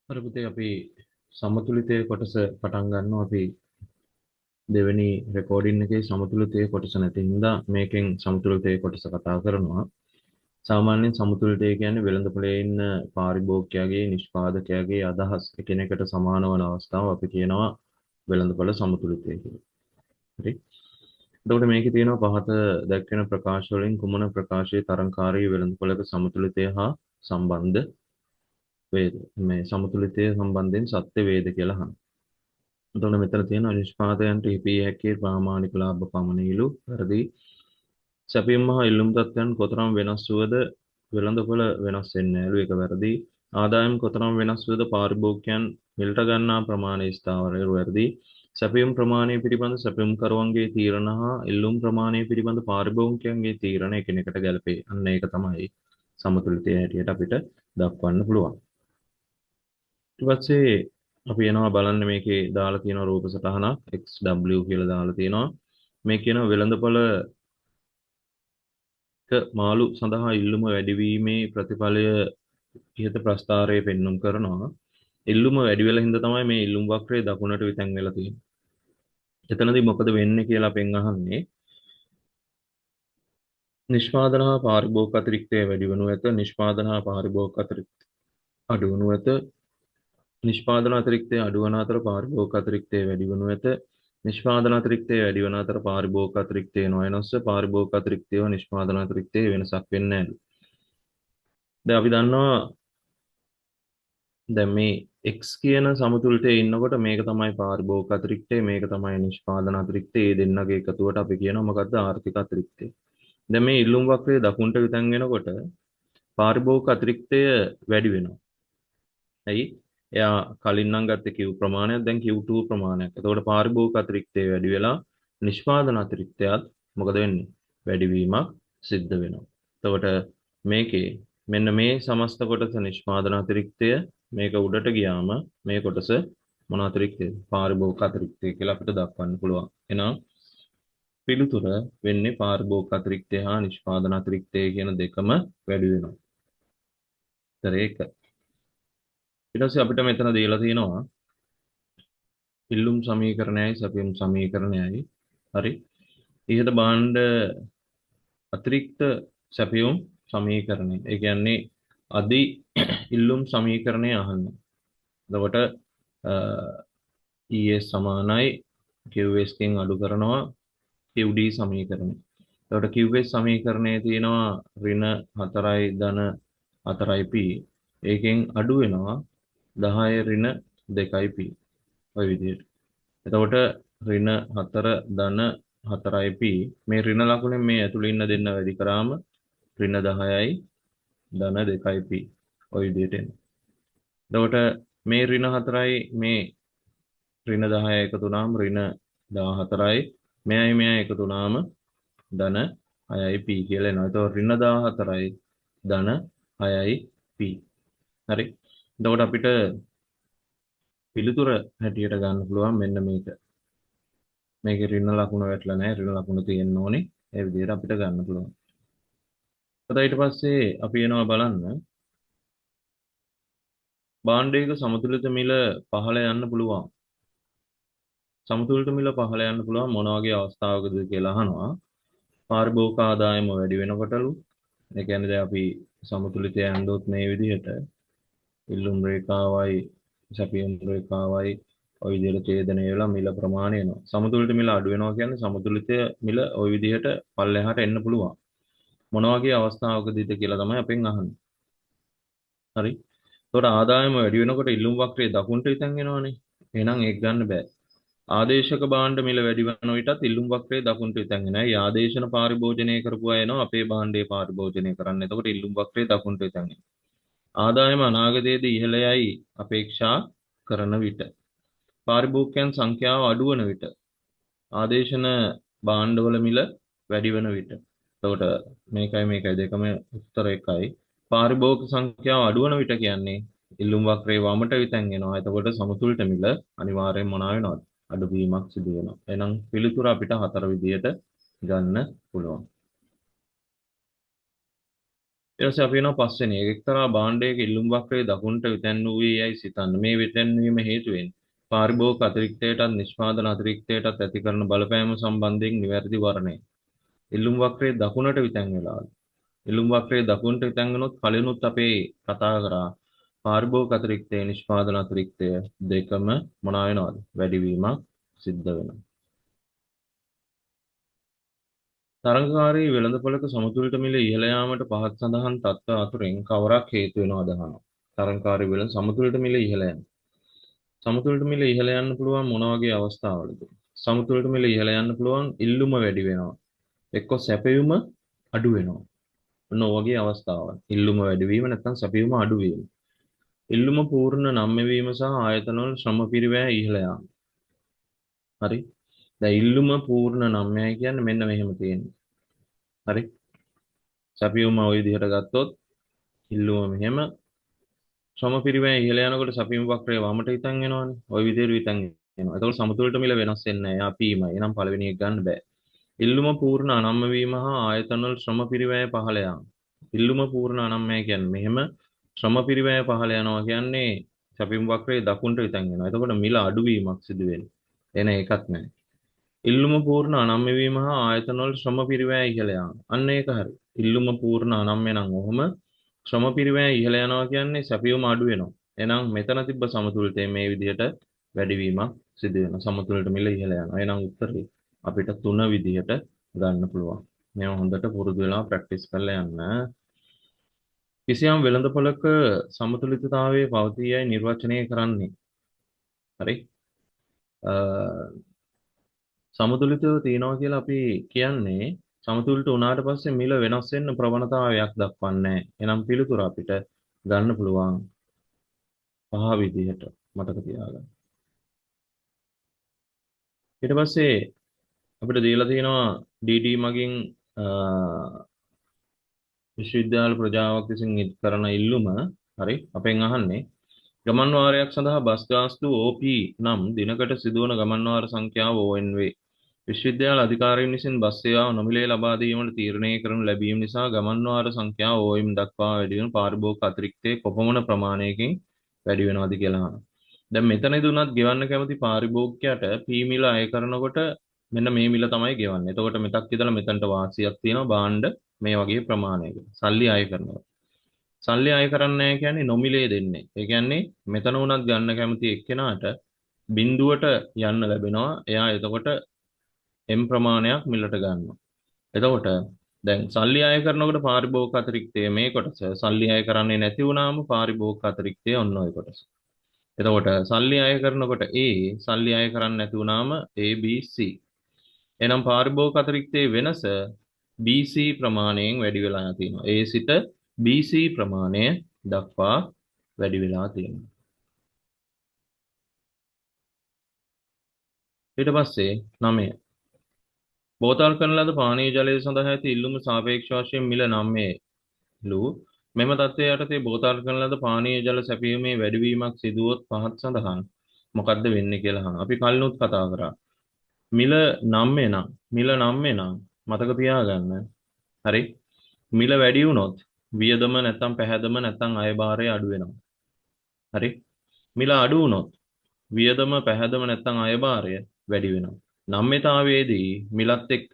අර පුතේ අපි සමතුලිතයේ කොටස පටන් ගන්නවා අපි දෙවෙනි රෙකෝඩින් එකේ සමතුලිතයේ කොටස නැති හින්දා මේකෙන් සමතුලිතයේ කොටස කතා කරනවා. සාමාන්‍යයෙන් සමතුලිතය කියන්නේ වෙළඳපොලේ ඉන්න පාරිභෝගිකයාගේ නිෂ්පාදකයාගේ අදහස් එකිනෙකට සමාන වන අවස්ථාව අපි කියනවා වෙළඳපොළ සමතුලිතය කියලා. හරි. එතකොට මේකේ තියෙනවා පහත දැක්වෙන ප්‍රකාශ වලින් කුමන ප්‍රකාශයේ තරංකාරී වෙළඳපොළක සමතුලිතය හා සම්බන්ධ වේද? මේ සමතුලිතය සම්බන්ධයෙන් සත්‍ය වේද කියලා අහනවා. එතකොට මෙතන තියෙනවා නිෂ්පාදකයන්ට හිපිය හැකි ප්‍රාමාණික ලාභ පමණිලු වැරදි. සැපයීම හා ඉල්ලුම් තත්ත්වයන් කොතරම් වෙනස් වුවද වෙළඳපොළ වෙනස් වෙන්නේ නැලු ඒක වැරදි. ආදායම් කොතරම් වෙනස් වුවද පාරිභෝගිකයන් මිලට ගන්නා ප්‍රමාණය ස්ථාවරය වැරදි. සැපයීම් ප්‍රමාණය පිළිබඳ සැපයීම්කරුවන්ගේ තීරණ හා ඉල්ලුම් ප්‍රමාණය පිළිබඳ පාරිභෝගිකයන්ගේ තීරණ එකිනෙකට ගැලපේ. අන්න ඒක තමයි සමතුලිතය හැටියට අපිට දක්වන්න පුළුවන්. ඊට පස්සේ අපි යනවා බලන්න මේකේ දාලා තියෙන රූප සටහනක් XW කියලා දාලා තියෙනවා. මේ කියන වෙළඳපොළ මාළු සඳහා ඉල්ලුම වැඩිවීමේ ප්‍රතිඵලය ඉහත ප්‍රස්ථාරයේ පෙන්눔 කරනවා. ඉල්ලුම වැඩි වෙලා හින්දා තමයි මේ ඉල්ලුම් වක්‍රය දකුණට විතැන් වෙලා තියෙන්නේ. එතනදී මොකද වෙන්නේ කියලා අපෙන් අහන්නේ. නිෂ්පාදන හා පාරිභෝගික අතිරික්තය වැඩි වනු ඇත. නිෂ්පාදන හා පාරිභෝගික අතිරික්තය අඩු වනු ඇත. නිෂ්පාදන අතිරික්තය අඩු වන අතර පාරිභෝගික අතිරික්තය වැඩි වනු ඇත. නිෂ්පාදන අතිරික්තය වැඩි වන අතර පාරිභෝගික අතිරික්තය නොවෙනස්ව පාරිභෝගික අතිරික්තය නිෂ්පාදන අතිරික්තය වෙනසක් වෙන්නේ නැහැ. දැන් අපි දන්නවා දැන් මේ x කියන සමතුලිතයේ ඉන්නකොට මේක තමයි පාරිභෝගික අතිරික්තය මේක තමයි නිෂ්පාදන අතිරික්තය මේ දෙන්නගේ එකතුවට අපි කියනවා මොකද්ද ආර්ථික අතිරික්තය. දැන් මේ ඉල්ලුම් වක්‍රයේ දකුණට විතන් වෙනකොට පාරිභෝගික අතිරික්තය වැඩි වෙනවා. ඇයි? එයා කලින් නම් ගත්තේ Q ප්‍රමාණයක් දැන් Q2 ප්‍රමාණයක්. එතකොට පාරිභෝගික අතිරික්තය වැඩි වෙලා නිෂ්පාදන අතිරික්තයත් මොකද වෙන්නේ? වැඩිවීමක් සිද්ධ වෙනවා. එතකොට මේකේ මෙන්න මේ සමස්ත කොටස නිෂ්පාදන අතිරික්තය මේක උඩට ගියාම මේ කොටස මොන අතිරික්තයද? පාරිභෝගික අතිරික්තය කියලා අපිට දක්වන්න පුළුවන්. එහෙනම් පිළිතුර වෙන්නේ පාරිභෝගික අතිරික්තය හා නිෂ්පාදන අතිරික්තය කියන දෙකම වැඩි වෙනවා. ඒක. ඊට පස්සේ අපිට මෙතන දීලා තියෙනවා ඉල්ලුම් සමීකරණයයි සැපයුම් සමීකරණයයි. හරි. ඉහත භාණ්ඩ අතිරික්ත සැපයුම් සමීකරණය. ඒ කියන්නේ අදි ඉල්ලුම් සමීකරණය අහන්න. එතකොට ES සමානයි QS කින් අඩු කරනවා QD සමීකරණය. එතකොට QS සමීකරණයේ තියෙනවා ඍණ 4යි ධන 4යි p. ඒකෙන් අඩු වෙනවා 10 ඍණ 2යි p. ඔය විදිහට. එතකොට ඍණ 4 ධන 4යි p මේ ඍණ ලකුණෙන් මේ ඇතුළේ ඉන්න දෙන්න වැඩි කරාම ඍණ 10යි ධන 2යි p. ඔය විදිහට එනවා. එතකොට මේ ඍණ 4යි මේ ඍණ 10යි එකතු වුණාම ඍණ 14යි මෙයයි එකතු වුණාම ධන 6යි p කියලා එනවා. එතකොට ඍණ 14යි ධන 6යි p. හරි. එතකොට අපිට පිළිතුර හැටියට ගන්න පුළුවන් මෙන්න මේක. මේකේ ඍණ ලකුණ වැටලා නැහැ. ඍණ ලකුණ තියෙන්න ඕනේ. ඒ විදිහට අපිට ගන්න පුළුවන්. ඊට පස්සේ අපි එනවා බලන්න භාණ්ඩයක සමතුලිත මිල පහළ යන්න පුළුවන්. සමතුලිත මිල පහළ යන්න පුළුවන් මොන වගේ අවස්ථාවකද කියලා අහනවා. පාරිභෝගික ආදායම වැඩි වෙනකොටලු. ඒ කියන්නේ දැන් අපි සමතුලිතය යන්නොත් මේ විදිහට ඉල්ලුම් රේඛාවයි සැපයුම් රේඛාවයි ওই විදිහට ඡේදනය වෙලා මිල ප්‍රමාණය එනවා. සමතුලිත මිල අඩු වෙනවා කියන්නේ සමතුලිතය මිල ওই විදිහට පල්ලෙහාට එන්න පුළුවන්. මොන වගේ අවස්ථාවකදීද කියලා තමයි අපෙන් අහන්නේ. හරි. එතකොට ආදායම වැඩි වෙනකොට ඉල්ලුම් වක්‍රයේ දකුණට විතන් වෙනවනේ. එහෙනම් ඒක ගන්න බෑ. ආදේශක භාණ්ඩ මිල වැඩි වෙන විටත් ඉල්ලුම් වක්‍රයේ දකුණට විතන් වෙනවා. ඒ ආදේශන පාරිභෝජනය කරපු අය එනවා අපේ භාණ්ඩේ පාරිභෝජනය කරන්න. එතකොට ඉල්ලුම් වක්‍රයේ දකුණට විතන් වෙනවා. ආදායම අනාගතයේදී ඉහළ යයි අපේක්ෂා කරන විට පාරිභෝගිකයන් සංඛ්‍යාව අඩු වන විට ආදේශන භාණ්ඩවල මිල වැඩි වෙන විට. එතකොට මේකයි දෙකම උත්තර එකයි. පාරිභෝගික සංඛ්‍යාව අඩු වන විට කියන්නේ ඉල්ලුම් වක්‍රයේ වමට විතන් එනවා. එතකොට සමතුලිත මිල අනිවාර්යෙන් මොනවා වෙනවද? අඩුවීමක් සිදු වෙනවා. එහෙනම් පිළිතුර අපිට හතර විදියට ගන්න පුළුවන්. ඊට පස්සේ අපි එනවා පස්වෙනි එක. එක්තරා භාණ්ඩයක ඉල්ලුම් වක්‍රයේ දකුණට විතැන්වූයේ යයි සිතන්න. මේ විතැන්වීම හේතුවෙන් පාරිභෝගික අතිරික්තයටත් නිෂ්පාදන අතිරික්තයටත් ඇති කරන බලපෑම සම්බන්ධයෙන් නිවැරදි වර්ණය. ඉල්ලුම් වක්‍රයේ දකුණට විතැන් වෙලාද? ඉල්ලුම් වක්‍රයේ දකුණට විතැන් වුණොත් කලිනුත් අපේ කතා කරා පාරිභෝගික අතිරික්තය නිෂ්පාදන අතිරික්තය දෙකම මොනවා වෙනවද? වැඩිවීමක් සිද්ධ වෙනවා. තරඟකාරී වෙළඳපොළක සමතුලිත මිල ඉහළ යාමට පහත් සඳහන් තත්ත්ව අතුරින් කවරක් හේතු වෙනවද අහනවා. තරඟකාරී වෙළඳ සමතුලිත මිල ඉහළ යන. සමතුලිත මිල ඉහළ යන්න පුළුවන් මොන වගේ අවස්ථාවලද? සමතුලිත මිල ඉහළ යන්න පුළුවන් ඉල්ලුම වැඩි වෙනවා. එක්ක සැපයුම අඩු වෙනවා. ඔන්න ඔය වගේ අවස්ථාවක්. ඉල්ලුම වැඩි වීම නැත්නම් සැපයුම අඩු වීම. ඉල්ලුම පූර්ණ නම් වීම සහ ආයතනවල ශ්‍රම පිරිවැය ඉහළ යාම. හරි. දැන් ඉල්ලුම පූර්ණ නම් කියන්නේ මෙන්න මෙහෙම තියෙනවා. හරි. සැපයුම ওই විදිහට ගත්තොත් ඉල්ලුම මෙහෙම ශ්‍රම පිරිවැය ඉහළ යනකොට සැපයුම වක්‍රය වමට විතන් වෙනවනේ. ওই විදිහට විතන් වෙනවා. එතකොට සමතුලිත මිල වෙනස් වෙන්නේ නැහැ. යා පීමයි. එනම් පළවෙනි එක ගන්න බෑ. ඉල්ලුම පූර්ණ අනම්ම වීම හා ආයතනවල ශ්‍රම පිරිවැය පහළ යාම. ඉල්ලුම පූර්ණ අනම්මය කියන්නේ මෙහෙම ශ්‍රම පිරිවැය පහළ යනවා කියන්නේ සැපයුම වක්‍රයේ දකුණට විතන් වෙනවා. එතකොට මිල අඩුවීමක් සිදු වෙනවා. එන එකක් නැහැ. ඉල්ලුම පූර්ණ අනම්ම වීම හා ආයතනවල ශ්‍රම පිරිවැය ඉහළ යාම. අන්න ඒක හරි. ඉල්ලුම පූර්ණ අනම්ම නම් ඔහොම ශ්‍රම පිරිවැය ඉහළ යනවා කියන්නේ සැපයුම අඩු වෙනවා. එහෙනම් මෙතන තිබ්බ සමතුලිතය මේ විදිහට වැඩිවීමක් සිදු වෙනවා. සමතුලිත මිල ඉහළ යනවා. එහෙනම් උත්තරේ අපිට 3 විදිහට ගන්න පුළුවන්. මේව හොඳට පුරුදු වෙලා ප්‍රැක්ටිස් කරලා යන්න. කිසියම් වෙළඳපොළක සමතුලිතතාවයේ පවතී යයි නිර්වචනය කරන්නේ. හරි. සමතුලිතව තියනවා කියලා අපි කියන්නේ සමතුලිත වුණාට පස්සේ මිල වෙනස් වෙන්න ප්‍රවණතාවයක් දක්වන්නේ. එනම් පිළිතුර අපිට ගන්න පුළුවන් පහ විදිහට මතක තියාගන්න. ඊට පස්සේ අපිට දීලා තියෙනවා DD මගින් විශ්වවිද්‍යාල ප්‍රජාවක් විසින් කරන ඉල්ලුම. හරි. අපෙන් අහන්නේ ගමන් වාරයක් සඳහා බස් ගාස්තු OP නම් දිනකට සිදුවන ගමන් වාර සංඛ්‍යාව ON වේ. විශ්වවිද්‍යාල අධිකාරීන් විසින් බස් සේවාව නොමිලේ ලබා දීමට තීරණය කරනු ලැබීම නිසා ගමන් වාර සංඛ්‍යාව OM දක්වා වැඩි වෙන පාරිභෝගික අතිරික්තයේ කොපමණ ප්‍රමාණයකින් වැඩි වෙනවද කියලා අහනවා. දැන් මෙතනදී උනත් ගෙවන්න කැමති පාරිභෝගිකයට P මිල අය කරනකොට මෙන්න මේ මිල තමයි ගෙවන්නේ. එතකොට මෙතක් ඉඳලා මෙතනට වාසියක් තියෙනවා භාණ්ඩ මේ වගේ ප්‍රමාණයක. සල්ලි අය කරනවා. සල්ලි අය කරන්නේ නැහැ කියන්නේ නොමිලේ දෙන්නේ. ඒ කියන්නේ මෙතන උනත් ගන්න කැමති එක්කෙනාට බිඳුවට යන්න ලැබෙනවා. එයා එතකොට M ප්‍රමාණයක් මිලට ගන්නවා. එතකොට දැන් සල්ලි අය කරනකොට පාරිභෝගික අතිරික්තය මේ කොටස, සල්ලි අය කරන්නේ නැති වුණාම පාරිභෝගික අතිරික්තය ඔන්න ඔය කොටස. එතකොට සල්ලි අය කරනකොට A, සල්ලි අය කරන්නේ නැති වුණාම A B C. එහෙනම් පාරිභෝගික අතිරික්තයේ වෙනස BC ප්‍රමාණයෙන් වැඩි වෙලා තියෙනවා. A සිට BC ප්‍රමාණය දක්වා වැඩි වෙලා තියෙනවා. ඊට පස්සේ 9 බෝතල් කරන ලද පානීය ජලය සඳහා ඇති ඉල්ලුම සාපේක්ෂ වශයෙන් මිල 9ලු. මෙම තත්ත්වය යටතේ බෝතල් කරන ලද පානීය ජල සැපයීමේ වැඩිවීමක් සිදුවොත් පහත් සඳහන් මොකද්ද වෙන්නේ කියලා අහනවා. අපි කලිනුත් කතා කරා. මිල 9 නම් මතක තියාගන්න. හරි. මිල වැඩි වුණොත් වියදම නැත්තම් පැහැදම නැත්තම් අයභාරය අඩු වෙනවා. හරි. මිල අඩු වුණොත් වියදම පැහැදම නැත්තම් අයභාරය වැඩි වෙනවා. නම්‍යතාවයේදී මිලත් එක්ක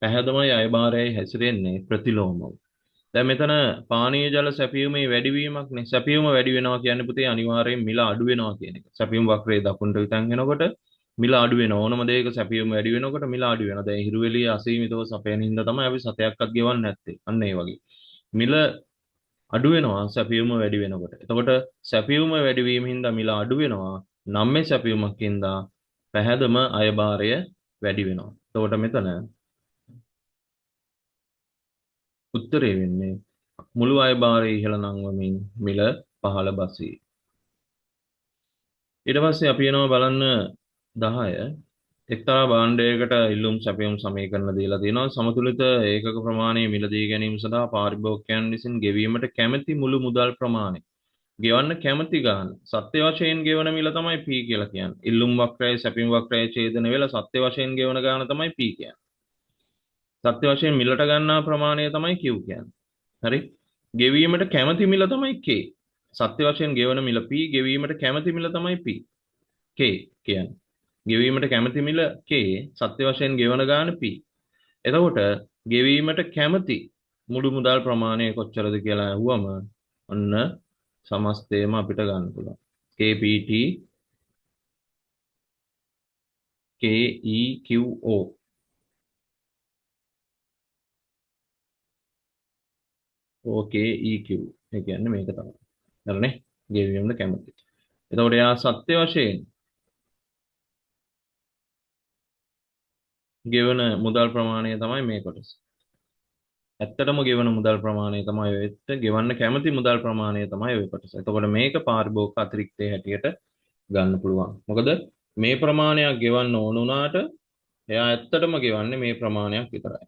පැහැදමයි අයභාරයයි හැසිරෙන්නේ ප්‍රතිලෝමව. දැන් මෙතන පානීය ජල සැපයීමේ වැඩිවීමක් නේ. සැපයීම වැඩි වෙනවා කියන්නේ පුතේ අනිවාර්යයෙන් මිල අඩු වෙනවා කියන එක. සැපයීම වක්‍රයේ දකුණට විතන් වෙනකොට මිල අඩු වෙනවා. ඕනම දෙයක සැපයීම වැඩි වෙනකොට මිල අඩු වෙනවා. දැන් හිරුවෙලිය අසීමිතව සපයන හින්දා තමයි අපි සතයක්වත් ගෙවන්නේ නැත්තේ. අන්න ඒ වගේ. මිල අඩු වෙනවා සැපයීම වැඩි වෙනකොට. එතකොට සැපයීම වැඩි වීම හින්දා මිල අඩු වෙනවා. නම්මේ සැපයීමක් හින්දා පැහැදම අයභාරය වැඩි වෙනවා. එතකොට මෙතන උත්තරේ වෙන්නේ මුළු අයභාරය ඉහළ නංවමින් මිල පහළ බසී. ඊට පස්සේ අපි යනවා බලන්න 10 එක්තරා භාණ්ඩයකට ඉල්ලුම් සැපයුම් සමීකරණ දීලා තියෙනවා. සමතුලිත ඒකක ප්‍රමාණය මිලදී ගැනීම සඳහා පාරිභෝගිකයන් විසින් ගෙවීමට කැමැති මුළු මුදල් ප්‍රමාණය. ගෙවන්න කැමැති ගාන. සත්‍ය වශයෙන් ගෙවන මිල තමයි P කියලා කියන්නේ. ඉල්ලුම් වක්‍රය සැපයුම් වක්‍රය ඡේදන වෙලා සත්‍ය වශයෙන් ගෙවන ගාන තමයි P කියන්නේ. සත්‍ය වශයෙන් මිලට ගන්නා ප්‍රමාණය තමයි Q කියන්නේ. හරි. ගෙවීමට කැමති මිල තමයි K. සත්‍ය වශයෙන් ගෙවන මිල P, ගෙවීමට කැමති මිල තමයි P. K කියන්නේ. ගෙවීමට කැමති මිල K, සත්‍ය වශයෙන් ගෙවන ගාන P. එතකොට ගෙවීමට කැමති මුළු මුදල් ප්‍රමාණය කොච්චරද කියලා අහුවම ඔන්න සමස්තයම අපිට ගන්න පුළුවන්. KPT KEQO. OKEQ. ඒ කියන්නේ මේක තමයි. හරිනේ? ගෙවීමට කැමති. එතකොට එයා සත්‍ය වශයෙන් ගෙවන මුදල් ප්‍රමාණය තමයි මේ කොටස. ඇත්තටම ගෙවන මුදල් ප්‍රමාණය තමයි ඔය ගෙවන්න කැමති මුදල් ප්‍රමාණය තමයි ඔය කොටස. එතකොට මේක පාරිභෝගික අතිරික්තයේ හැටියට ගන්න පුළුවන්. මොකද මේ ප්‍රමාණයක් ගෙවන්න ඕන වුණාට එයා ඇත්තටම ගෙවන්නේ මේ ප්‍රමාණයක් විතරයි.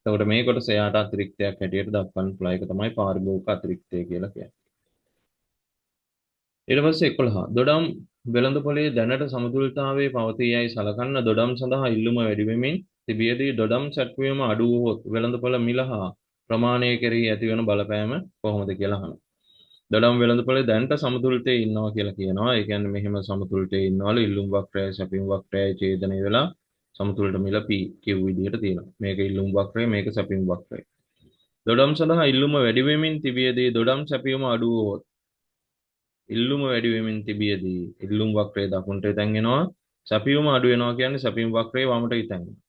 එතකොට මේ කොටස එයාට අතිරික්තයක් හැටියට දක්වන්න පුළුවන්. ඒක තමයි පාරිභෝගික අතිරික්තය කියලා කියන්නේ. ඊට පස්සේ 11 දොඩම් වෙළඳපොලේ දැනට සමතුලිතතාවයේ පවතී යයි සලකන්න දොඩම් සඳහා ඉල්ලුම වැඩි වෙමින් තිබියදී දොඩම් සැට්වීම අඩු වූහොත් වෙළඳපොළ මිල හා ප්‍රමාණය කෙරෙහි ඇතිවන බලපෑම කොහොමද කියලා අහනවා. දොඩම් වෙළඳපොලේ දැනට සමතුලිතයේ ඉන්නවා කියලා කියනවා. ඒ කියන්නේ මෙහෙම සමතුලිතයේ ඉන්නවලු ඉල්ලුම් වක්‍රය සැපීම් වක්‍රය ඡේදනය වෙලා සමතුලිත මිල P කිව් විදිහට තියෙනවා. මේක ඉල්ලුම් වක්‍රය මේක සැපීම් වක්‍රය. දොඩම් සඳහා ඉල්ලුම වැඩි වෙමින් තිබියදී දොඩම් සැපීම අඩු වූහොත් ඉල්ලුම වැඩි වෙමින් තිබියදී ඉල්ලුම් වක්‍රයේ දකුණට ඉතන් එනවා සැපියුම අඩු වෙනවා කියන්නේ සැපියුම් වක්‍රයේ වමට ඉතන් එනවා.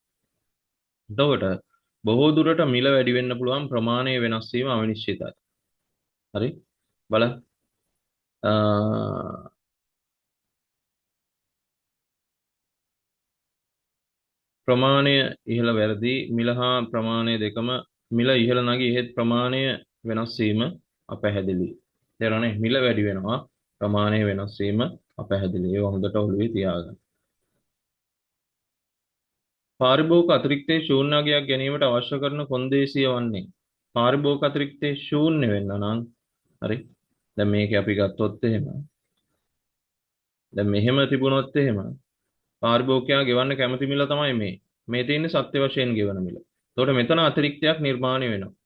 එතකොට බොහෝ දුරට මිල වැඩි වෙන්න පුළුවන් ප්‍රමාණය වෙනස් වීම අවිනිශ්චිතයි. හරි බලන්න ප්‍රමාණය ඉහළ වැරදි මිල හා ප්‍රමාණය දෙකම මිල ඉහළ නැගී එහෙත් ප්‍රමාණය වෙනස් වීම අපැහැදිලි. තේරෙනවනේ මිල වැඩි වෙනවා ප්‍රමාණය වෙනස් වීම අපැහැදිලි. ඒක හොඳට ඔළුවේ තියාගන්න. පාරිභෝගික අතිරික්තයේ ශූන්‍යagයක් ගැනීමට අවශ්‍ය කරන කොන්දේසිය වන්නේ පාරිභෝගික අතිරික්තයේ ශූන්‍ය වෙන්න නම් හරි දැන් මේක අපි ගත්තොත් එහෙම දැන් මෙහෙම තිබුණොත් එහෙම පාරිභෝගිකයා ගෙවන්න කැමති මිල තමයි මේ තියෙන්නේ සත්‍ය වශයෙන් ගෙවන මිල. එතකොට මෙතන අතිරික්තයක් නිර්මාණය වෙනවා.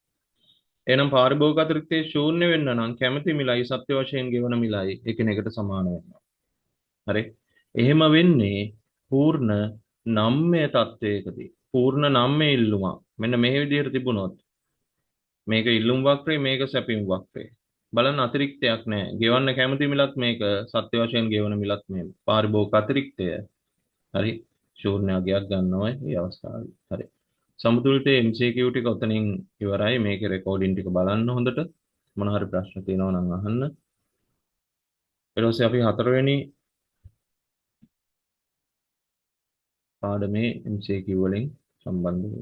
එහෙනම් පාරිභෝගික අතිරික්තයේ ශූන්‍ය වෙන්න නම් කැමති මිලයි සත්‍ය වශයෙන් ගෙවන මිලයි එකිනෙකට සමාන වෙනවා. හරි. එහෙම වෙන්නේ පූර්ණ නම්මය තත්වයකදී. පූර්ණ නම්මය ඉල්ලුම. මෙන්න මේ විදිහට තිබුණොත් මේක ඉල්ලුම් වක්‍රය මේක සැපීම් වක්‍රය. බලන්න අතිරික්තයක් නැහැ. ගෙවන්න කැමති මිලත් මේක සත්‍ය වශයෙන් ගෙවන මිලත් මේ පාරිභෝගික අතිරික්තය. හරි. ශූන්‍යagයක් ගන්නවා මේ අවස්ථාවේ. හරි. සමතුලිතයේ MCQ ටික ඔතනින් ඉවරයි. මේකේ රෙකෝඩින් ටික බලන්න හොඳට. මොන හරි ප්‍රශ්න තියෙනවා නම් අහන්න. ඊට පස්සේ අපි හතරවෙනි පාඩමේ MCQ වලින් සම්බන්ධ